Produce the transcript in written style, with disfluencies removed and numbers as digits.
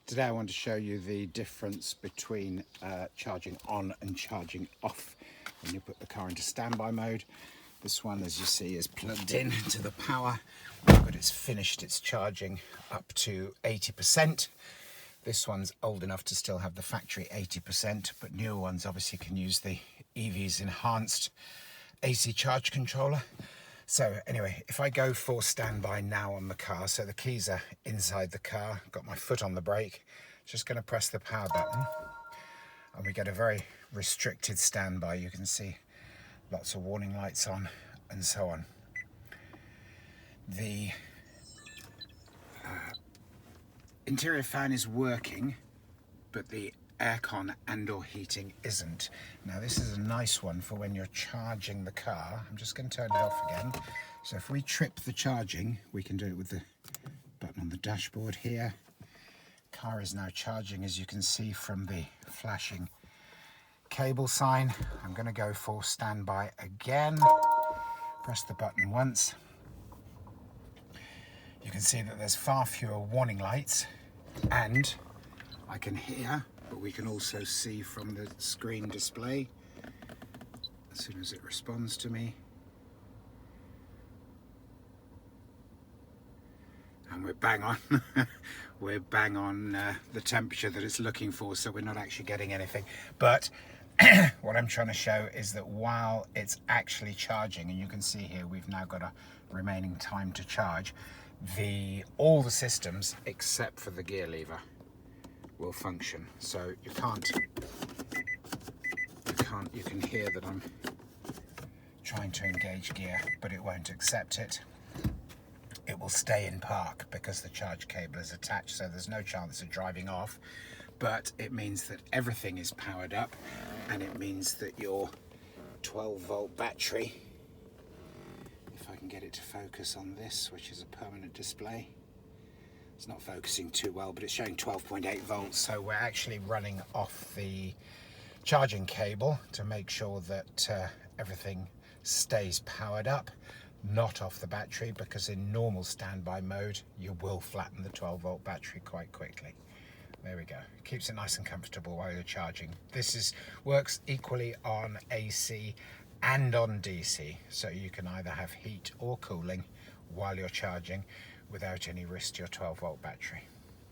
Today I want to show you the difference between charging on and charging off when you put the car into standby mode. This one, as you see, is plugged in to the power, but it's finished its charging up to 80%. This one's old enough to still have the factory 80%, but newer ones obviously can use the EV's enhanced AC charge controller. So anyway, if I go for standby now on the car, so the keys are inside the car, got my foot on the brake, just going to press the power button and we get a very restricted standby. You can see lots of warning lights on and so on. The interior fan is working, but the aircon and or heating isn't. Now this is a nice one for when you're charging the car. I'm just going to turn it off again. So if we trip the charging, we can do it with the button on the dashboard here. Car is now charging, as you can see from the flashing cable sign. I'm going to go for standby again. Press the button once. You can see that there's far fewer warning lights, and I can hear, but we can also see from the screen display as soon as it responds to me. And we're bang on. We're bang on the temperature that it's looking for, so we're not actually getting anything. But what I'm trying to show is that while it's actually charging, and you can see here we've now got a remaining time to charge, all the systems except for the gear lever will function. So you can hear that I'm trying to engage gear, but it won't accept it. It will stay in park because the charge cable is attached, so there's no chance of driving off. But it means that everything is powered up, and it means that your 12-volt battery, if I can get it to focus on this, which is a permanent display, it's not focusing too well, but it's showing 12.8 volts, so we're actually running off the charging cable to make sure that everything stays powered up, not off the battery, because in normal standby mode you will flatten the 12-volt battery quite quickly. There we go. Keeps it nice and comfortable while you're charging. This works equally on AC and on DC, so you can either have heat or cooling while you're charging without any risk to your 12-volt battery.